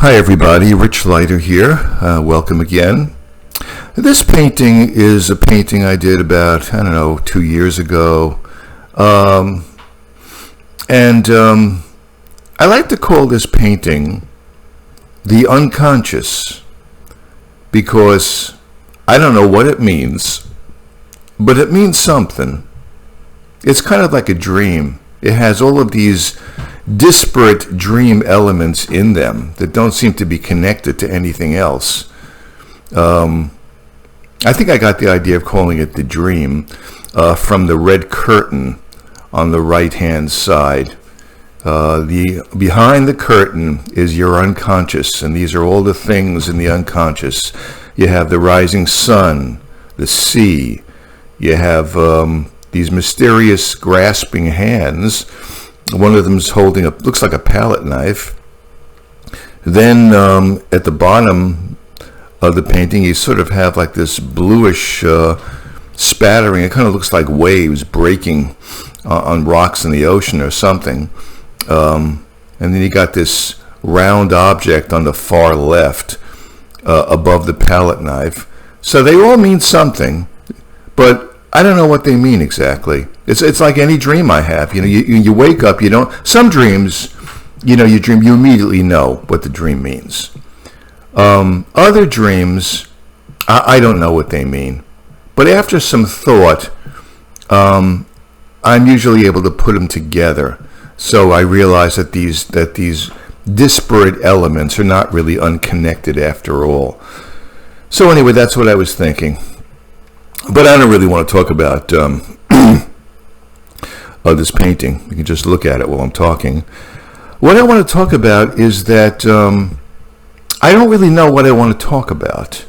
Hi everybody, Rich Leiter here. Welcome again. This painting is a painting I did about, 2 years ago. I like to call this painting The Unconscious because I don't know what it means, but it means something. It's kind of like a dream. It has all of these disparate dream elements in them that don't seem to be connected to anything else. I think I got the idea of calling it the dream from the red curtain on the right-hand side. Behind the curtain is your unconscious, and these are all the things in the unconscious. You have the rising sun, the sea. You have these mysterious grasping hands. One of them's holding looks like a palette knife. Then at the bottom of the painting, you sort of have like this bluish spattering. It kind of looks like waves breaking on rocks in the ocean or something. And then you got this round object on the far left above the palette knife. So they all mean something, but I don't know what they mean exactly. It's like any dream I have. You wake up, you don't. Some dreams, you dream, you immediately know what the dream means. Other dreams, I don't know what they mean. But after some thought, I'm usually able to put them together. So I realize that these disparate elements are not really unconnected after all. So anyway, that's what I was thinking. But I don't really want to talk about this painting. You can just look at it while I'm talking. What I want to talk about is that I don't really know what I want to talk about.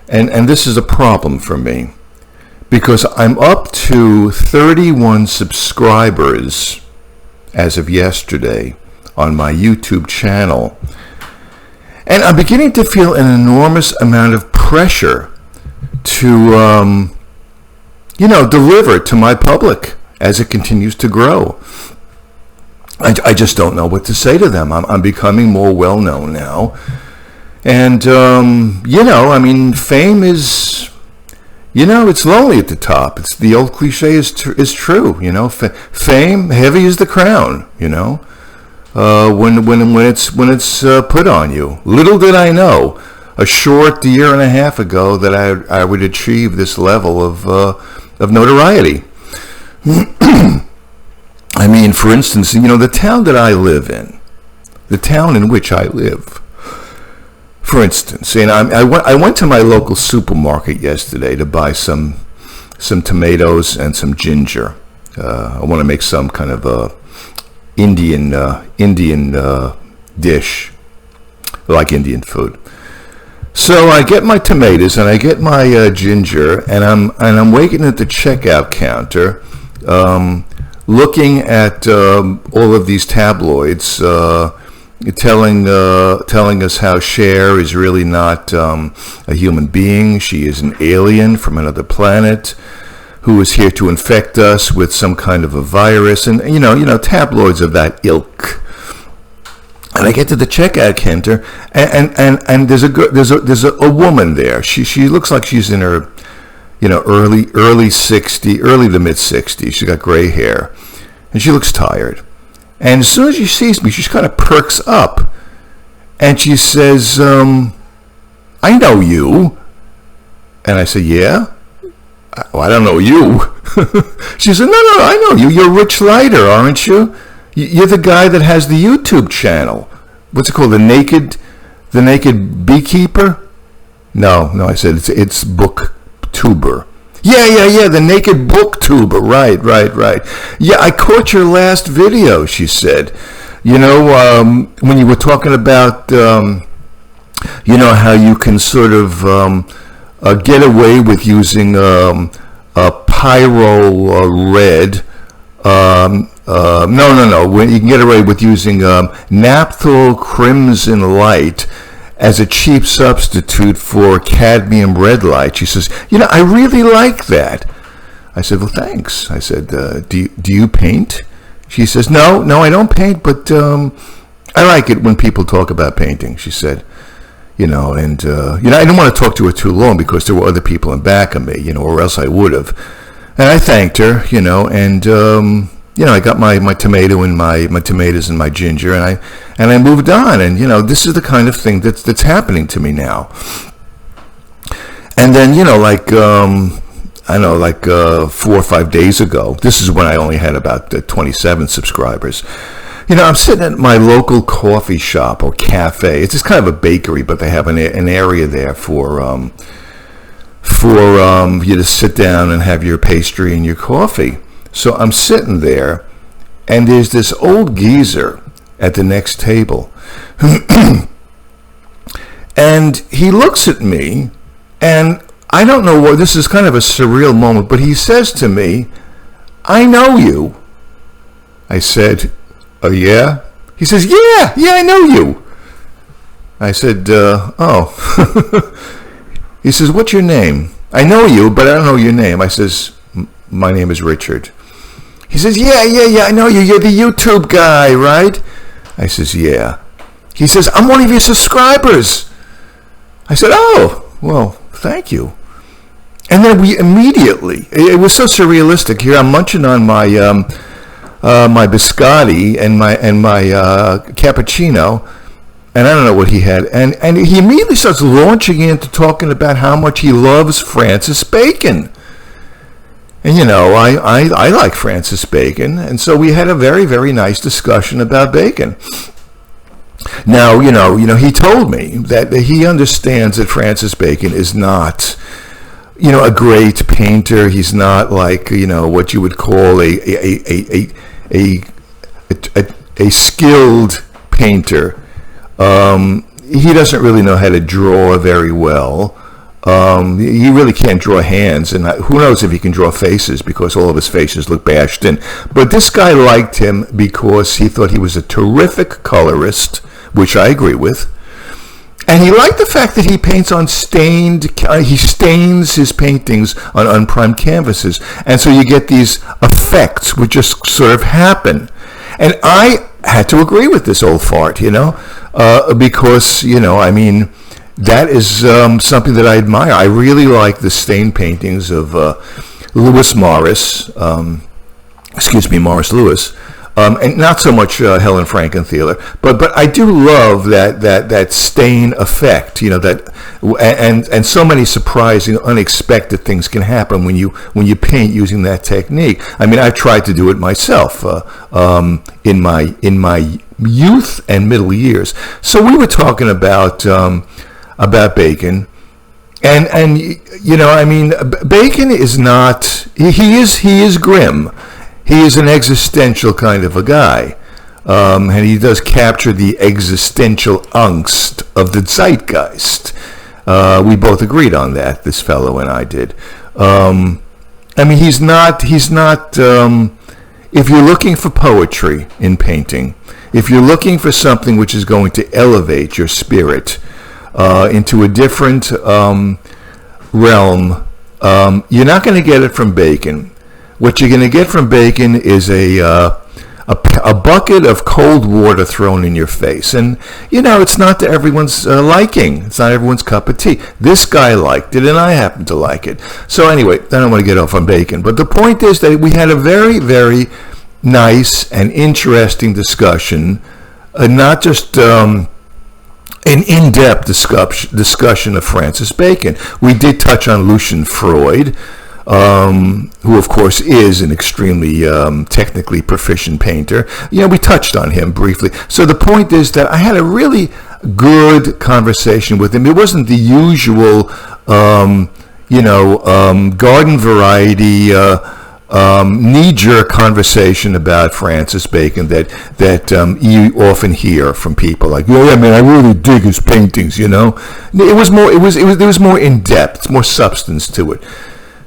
And this is a problem for me because I'm up to 31 subscribers as of yesterday on my YouTube channel. And I'm beginning to feel an enormous amount of pressure to deliver to my public as it continues to grow. I just don't know what to say to them. I'm becoming more well known now, and fame is, it's lonely at the top. It's the old cliche is true. Fame, heavy is the crown. When it's put on you. Little did I know a short year and a half ago that I would achieve this level of notoriety. I mean, for instance, the town that I live in, the town in which I live, for instance, and I went to my local supermarket yesterday to buy some tomatoes and some ginger. I want to make some kind of a Indian dish, like Indian food. So I get my tomatoes and I get my ginger, and I'm waiting at the checkout counter, looking at all of these tabloids telling us how Cher is really not a human being. She is an alien from another planet who is here to infect us with some kind of a virus, and tabloids of that ilk. And I get to the checkout counter, and there's a woman there. She looks like she's in her, early to mid 60s. She's got gray hair, and she looks tired. And as soon as she sees me, she kind of perks up, and she says, "I know you." And I say, "Yeah." "Well, I don't know you." She said, "No, I know you. You're Rich Leiter, aren't you? You're the guy that has the YouTube channel. What's it called? The Naked Beekeeper?" No, I said it's booktuber. Yeah, the Naked Booktuber. Right. Yeah, I caught your last video, she said. When you were talking about, how you can sort of get away with using a pyro red. No. When you can get away with using naphthol crimson light as a cheap substitute for cadmium red light. She says, I really like that. I said, well, thanks. I said, do you paint? She says, no, I don't paint, but I like it when people talk about painting, she said. And I didn't want to talk to her too long because there were other people in back of me, or else I would have. And I thanked her, and I got my tomato and my tomatoes and my ginger, and I moved on. And this is the kind of thing that's happening to me now. And then 4 or 5 days ago, this is when I only had about 27 subscribers. I'm sitting at my local coffee shop or cafe. It's just kind of a bakery, but they have an area there for you to sit down and have your pastry and your coffee. So I'm sitting there, and there's this old geezer at the next table. And he looks at me, and I don't know what, this is kind of a surreal moment, but he says to me, "I know you." I said, "Oh, yeah?" He says, yeah, I know you." I said, "Oh." He says, "What's your name?" "I know you, but I don't know your name." I says, "My name is Richard." He says, yeah, I know you. You're the YouTube guy, right?" I says, "Yeah." He says, "I'm one of your subscribers." I said, "Oh, well, thank you." And then we immediately, it was so surrealistic. Here I'm munching on my my biscotti and my cappuccino, and I don't know what he had, and he immediately starts launching into talking about how much he loves Francis Bacon. And I like Francis Bacon, and so we had a very, very nice discussion about Bacon. Now, he told me that he understands that Francis Bacon is not a great painter. He's not like what you would call a skilled painter. He doesn't really know how to draw very well. He really can't draw hands, and who knows if he can draw faces, because all of his faces look bashed in. But this guy liked him because he thought he was a terrific colorist, which I agree with. And he liked the fact that he paints on he stains his paintings on unprimed canvases. And so you get these effects which just sort of happen. And I had to agree with this old fart, because, that is something that I admire. I really like the stain paintings of Morris Lewis. And not so much Helen Frankenthaler, but I do love that stain effect, that and so many surprising, unexpected things can happen when you paint using that technique. I mean, I've tried to do it myself in my youth and middle years. So we were talking about Bacon. And Bacon is not, he is grim. He is an existential kind of a guy, and he does capture the existential angst of the zeitgeist. We both agreed on that, this fellow and I did. He's not. If you're looking for poetry in painting, if you're looking for something which is going to elevate your spirit into a different realm, you're not going to get it from Bacon. What you're going to get from Bacon is a bucket of cold water thrown in your face. And, it's not to everyone's liking. It's not everyone's cup of tea. This guy liked it, and I happen to like it. So anyway, I don't want to get off on Bacon. But the point is that we had a very, very nice and interesting discussion, not just an in-depth discussion of Francis Bacon. We did touch on Lucian Freud, who of course is an extremely technically proficient painter. We touched on him briefly. So the point is that I had a really good conversation with him. It wasn't the usual, garden variety, knee-jerk conversation about Francis Bacon that you often hear from people like, "Oh yeah, man, I really dig his paintings." It was more. There was more in depth, more substance to it.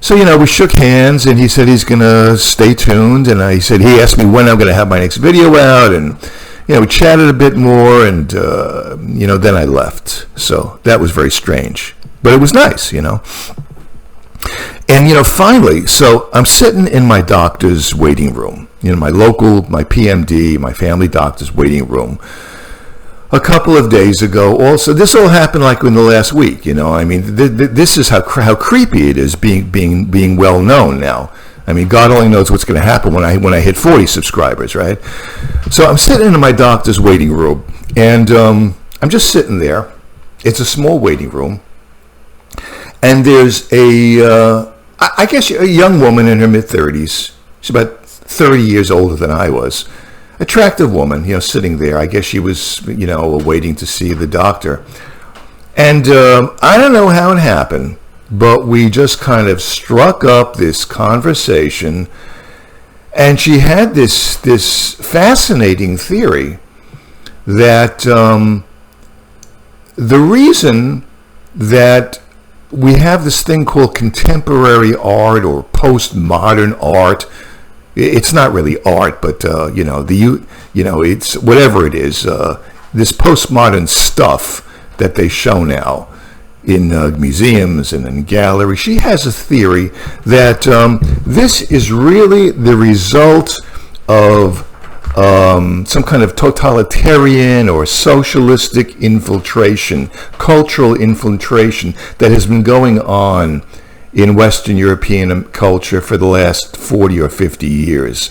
So, we shook hands, and he said he's going to stay tuned, and he asked me when I'm going to have my next video out, and, we chatted a bit more, and, then I left. So that was very strange, but it was nice, And, finally, so I'm sitting in my doctor's waiting room, my PMD, my family doctor's waiting room. a couple of days ago. Also, this all happened like in the last week. I mean, this is how creepy it is being well known now. I mean, God only knows what's going to happen when I hit 40 subscribers, right? So I'm sitting in my doctor's waiting room, and I'm just sitting there. It's a small waiting room, and there's I guess a young woman in her mid-30s. She's about 30 years older than I was. Attractive woman, sitting there. I guess she was, waiting to see the doctor. And I don't know how it happened, but we just kind of struck up this conversation, and she had this fascinating theory that the reason that we have this thing called contemporary art or postmodern art. It's not really art, but it's whatever it is. This postmodern stuff that they show now in museums and in galleries. She has a theory that this is really the result of some kind of totalitarian or socialistic infiltration, cultural infiltration that has been going on in Western European culture for the last 40 or 50 years.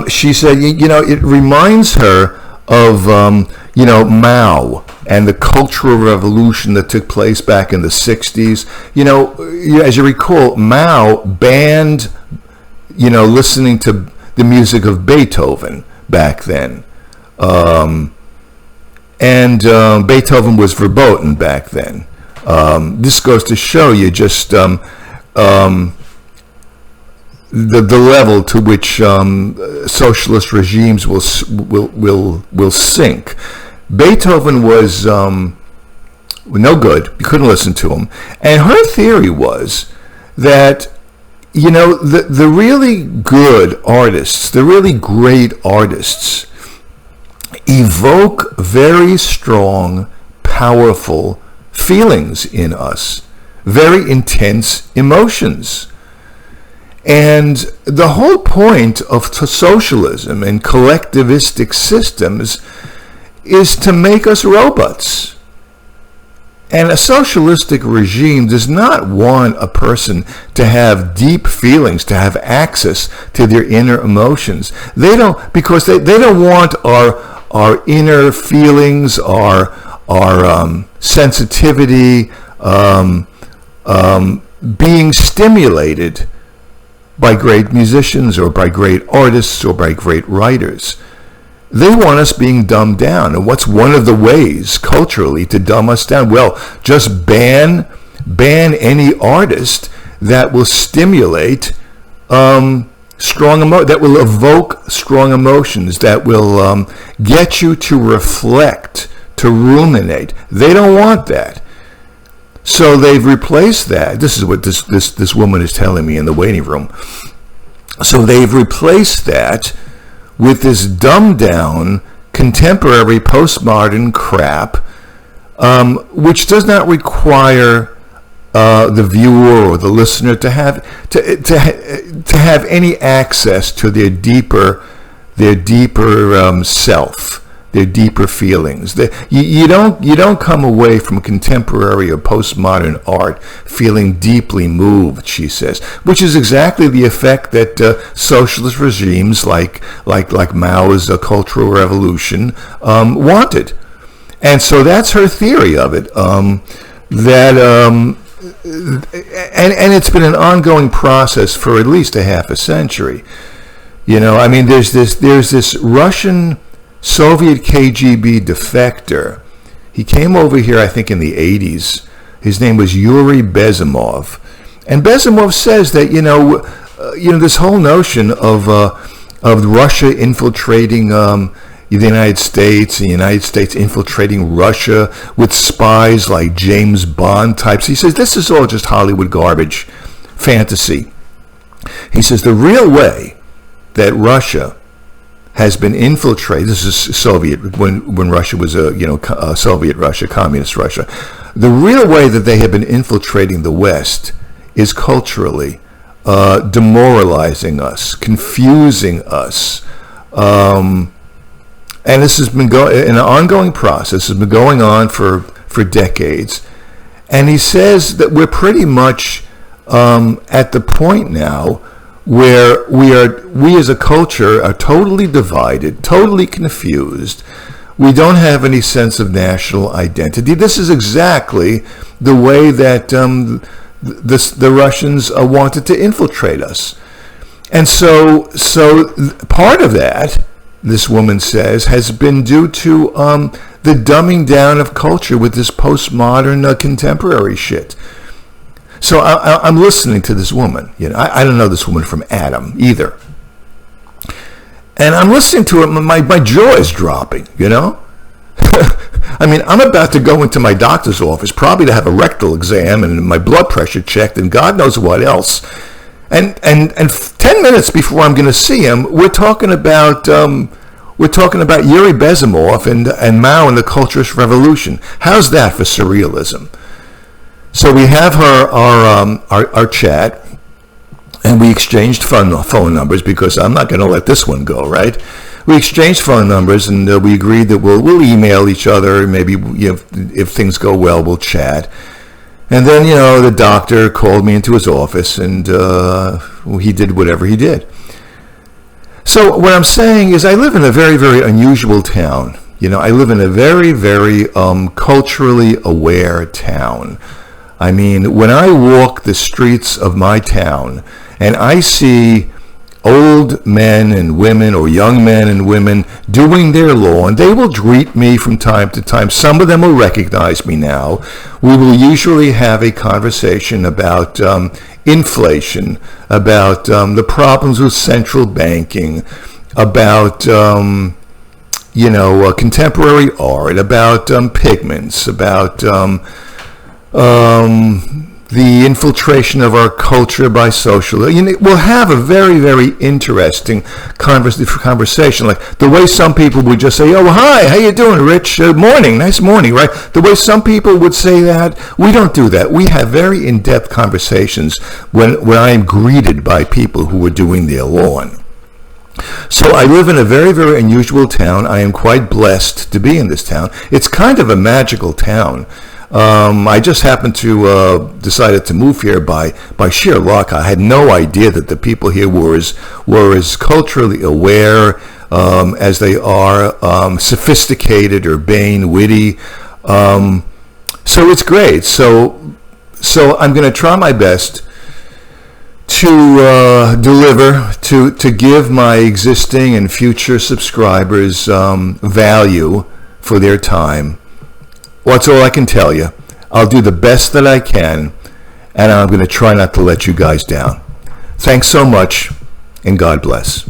She said, it reminds her of, Mao and the Cultural Revolution that took place back in the 60s. As you recall, Mao banned, listening to the music of Beethoven back then. And Beethoven was verboten back then. This goes to show you just the level to which socialist regimes will sink. Beethoven was no good. You couldn't listen to him. And her theory was that the really good artists, the really great artists, evoke very strong, powerful feelings in us, very intense emotions. And the whole point of socialism and collectivistic systems is to make us robots. And a socialistic regime does not want a person to have deep feelings, to have access to their inner emotions. They don't, because they don't want our inner feelings, our sensitivity being stimulated by great musicians or by great artists or by great writers. They want us being dumbed down. And what's one of the ways culturally to dumb us down? Well, just ban any artist that will stimulate that will evoke strong emotions, that will get you to reflect, to ruminate. They don't want that. So they've replaced that. This is what this woman is telling me in the waiting room. So they've replaced that with this dumbed down, contemporary, postmodern crap, which does not require the viewer or the listener to have any access to their deeper self, their deeper feelings. You don't come away from contemporary or postmodern art feeling deeply moved, she says, which is exactly the effect that socialist regimes like Mao's Cultural Revolution wanted. And so that's her theory of it. And it's been an ongoing process for at least a half a century. I mean, there's this Russian Soviet KGB defector. He came over here, I think, in the 80s. His name was Yuri Bezimov. And Bezimov says that, this whole notion of Russia infiltrating the United States, and the United States infiltrating Russia with spies like James Bond types. He says this is all just Hollywood garbage, fantasy. He says the real way that Russia has been infiltrated. This is Soviet, when Russia was Soviet Russia, communist Russia. The real way that they have been infiltrating the West is culturally, demoralizing us, confusing us, And this has been an ongoing process. Has been going on for decades. And he says that we're pretty much at the point now where we as a culture are totally divided, totally confused. We don't have any sense of national identity. This is exactly the way that the Russians wanted to infiltrate us. And so part of that, this woman says, has been due to the dumbing down of culture with this postmodern contemporary shit. So I'm listening to this woman. I don't know this woman from Adam either. And I'm listening to it, my jaw is dropping, I mean, I'm about to go into my doctor's office, probably to have a rectal exam and my blood pressure checked and God knows what else. And 10 minutes before I'm going to see him, we're talking about Yuri Bezimov and Mao and the Culturist Revolution. How's that for surrealism? So we have our chat, and we exchanged phone numbers because I'm not going to let this one go, right? We exchanged phone numbers, and we agreed that we'll email each other. Maybe if things go well, we'll chat. And then the doctor called me into his office, and he did whatever he did. So what I'm saying is, I live in a very, very unusual town. I live in a very, very culturally aware town. I mean, when I walk the streets of my town and I see old men and women or young men and women doing their lawn, they will greet me from time to time. Some of them will recognize me now. We will usually have a conversation about inflation, about the problems with central banking, about contemporary art, about pigments, about the infiltration of our culture by social. We'll have a very, very interesting conversation. Like the way some people would just say, "Oh, hi, how you doing, Rich? Morning, nice morning," right? The way some people would say that, we don't do that. We have very in-depth conversations when I am greeted by people who are doing their lawn. So I live in a very, very unusual town. I am quite blessed to be in this town. It's kind of a magical town. I just happened to decided to move here by sheer luck. I had no idea that the people here were as culturally aware as they are, sophisticated, urbane, witty. So it's great. So I'm going to try my best to deliver, to give my existing and future subscribers value for their time. Well, that's all I can tell you. I'll do the best that I can, and I'm going to try not to let you guys down. Thanks so much, and God bless.